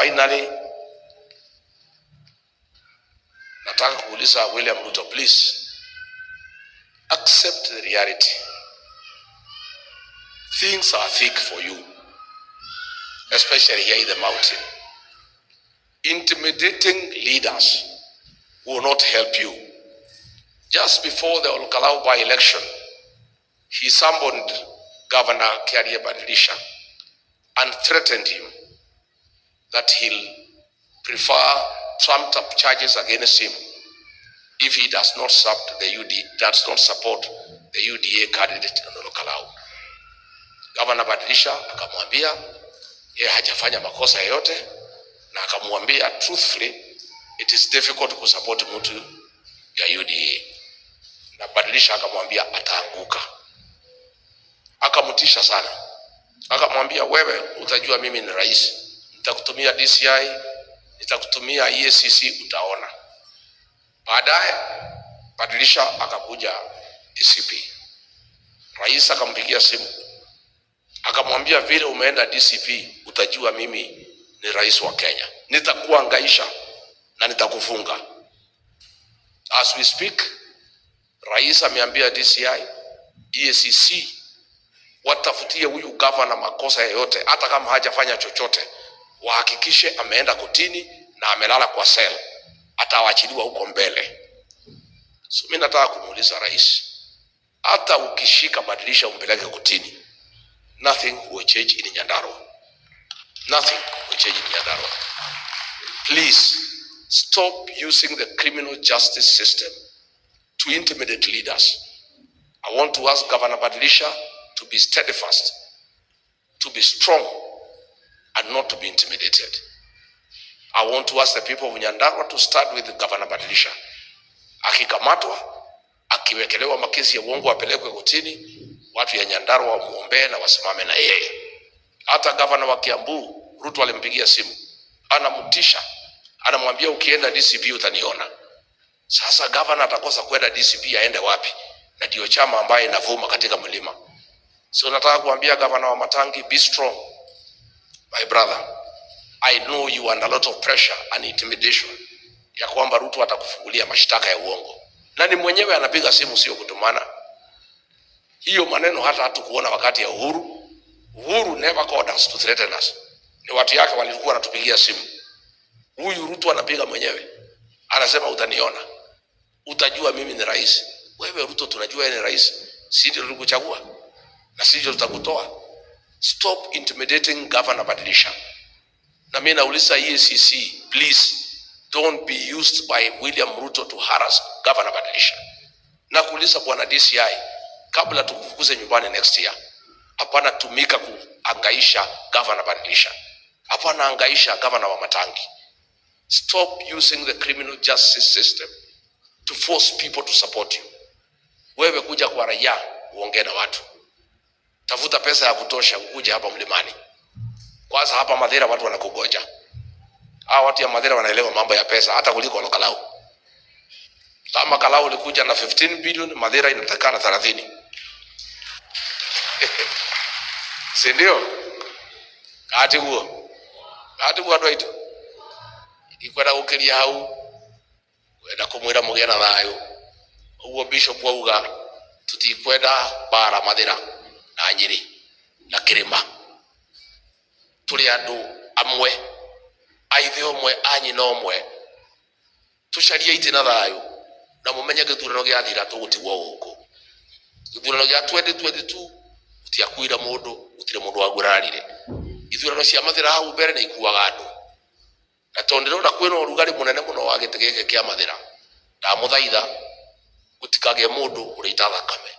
Finally, nataka kuuliza William Ruto, please accept the reality. Things are thick for you, especially here in the mountain. Intimidating leaders will not help you. Just before the Olkalau by-election, he summoned Governor Kiaria Badilisha and threatened him that he'll prefer trumped up charges against him if he does not support the UDA candidate in Olkalau. Governor Badilisha akamwambia yeye hajafanya makosa yote, na akamwambia truthfully it is difficult to support mtu ya UDA. Na Badilisha akamwambia ataanguka. Akamtisha sana. Akamwambia wewe utajua mimi ni rais. Nitakutumia DCI, nitakutumia EACC, utaona. Baadaye Badilisha akakuja DCP. Rais akampigia simu. Akamwambia vile umeenda DCP utajua mimi ni rais wa Kenya. Nitakuangaisha na nitakufunga. As we speak, rais ameambia DCI, EACC watafutie huyu governor makosa yote, hata kama hajafanya chochote, wahakikishe ameenda kotini na amelala kwa cell, atawaachiliwa huko mbele. So mimi nataka kumuuliza rais, hata ukishika Badilisha umpeleke kotini, nothing will change in Nyandarua. Nothing will change in Nyandarua. Please stop using the criminal justice system to intimidate leaders. I want to ask Governor Badilisha to be steadfast, to be strong, and not to be intimidated. I want to ask the people of Nyandarua to start with Governor Badilisha. Akikamatwa, akiwekelewa makesi ya uongo, apelekwe kotini, watu ya Nyandarua wamuombe na wasimame na yeye. Hata governor wa Kiambu, Ruto alimpigia simu, anamtisha, anamwambia ukienda DCP utaniona. Sasa governor atakosa kwenda DCP, aende wapi? Na ndio chama ambaye inavuma katika mlima. So nataka kuambia governor wa Matangi, be strong. My brother, I know you under a lot of pressure and intimidation ya kwamba Ruto atakufungulia mashtaka ya uongo. Na ni mwenyewe anapiga simu, sio kutumana. Hiyo maneno hata hatukuona wakati ya Uhuru. Uhuru never called us to threaten us. Ni watu yake walikuwa wanatupigia simu. Huyu Ruto anapiga mwenyewe. Anasema utaniona. Utajua mimi ni rais. Wewe Ruto tunajua yeye ni rais. Sisi ndio tulikuchagua. Na sisi ndio tutakutoa. Stop intimidating Governor Badilisha. Na mimi nauliza EACC, please don't be used by William Ruto to harass Governor Badilisha. Na kuuliza bwana DCI, kabla tukufukuze nyumbani next year, hapana tumika kuangaisha Governor Badilisha. Hapana angaisha governor wa Matangi. Stop using the criminal justice system to force people to support you. Wewe kuja kwa raia uongee na watu. Tafuta pesa ya kutosha ukuje hapa mlimani. Kwanza hapa Mathira watu wanakugoja. Hao watu ya Mathira wanaelewa mambo ya pesa hata kuliko Olkalau. Kama Kalau ulikuja na 15 billion, Mathira inatakana 30. Si ndio? Kati huo ndo ito. Ikwenda gukiria hau. Wenda kumwira mugena thayo. Uguo bishop wauga tutikwenda bara Mathira na Nyeri na Kirima. Tuli andu amwe, aithe omwe, anyi no omwe. Tusharia ite na thayo. Na mumenye githurano gia thira tugutigwo guku. Githurano gia 2022 utiakwira mundu, utire mundu wagurarire. Ithurano cia Mathira hau mbere ni ikuaga andu. Na tondiro na kwino rugari munene muno wa gitegeke kia Mathira. Ndamuthaitha gutikage mundu uri itathakame.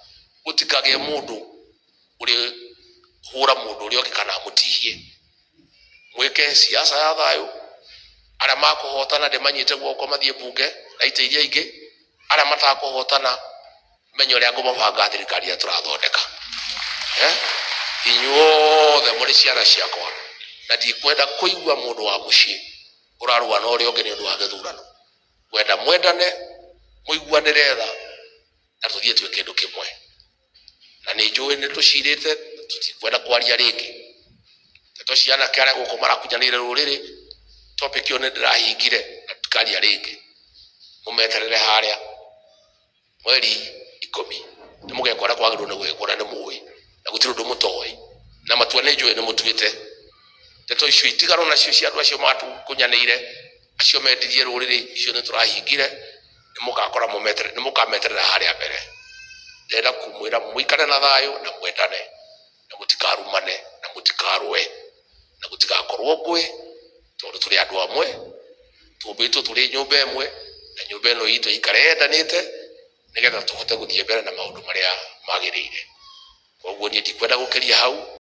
Gutikage mundu uri hura mundu uri okikana mutihie. Mweke siasa ya thayo. Ara makuhotana ndemanyite guoko mathie bunge na ite iria ingi. Ara matakuhotana menyo ria ngumabanga thirikari ya turathondeka. Inyuothe muri ciana ciakwa, na ndikwenda kuigua mundu wa mucii urarua na uria ungi ni undu wa githurano. Wenda mwendane, muiguanire tha na tuthie twe kindu kimwe. Na ni njui ni tucirite tutikwenda kwaria ringi. Teto ciana kare guko marakunyanire ruriri topic yo ne ndirahingire na tukaria ringi mumeterere haria mweri 10 nimugekora kwagirwo ne gwekora ne muwi na gutiro ndo mutoi na matwane njwe ne mutuite teto icio itigaro nacio cia andu acio matu kunyaneire acio mendirie ruriri icio ne turahingire nimugakora mumetere nimukameterera haria mbere ndenda kumwira muikane na thayo na mwendane na mutikarumane na mutikarwe na gutigakorwo ngwe tondu turi andu amwe tumbitwo turi nyumba imwe na nyumba ino itu ikarendanite nigetha tuhote guthie mbere na maundu maria magirire koguo nie ndikwenda gukeria hau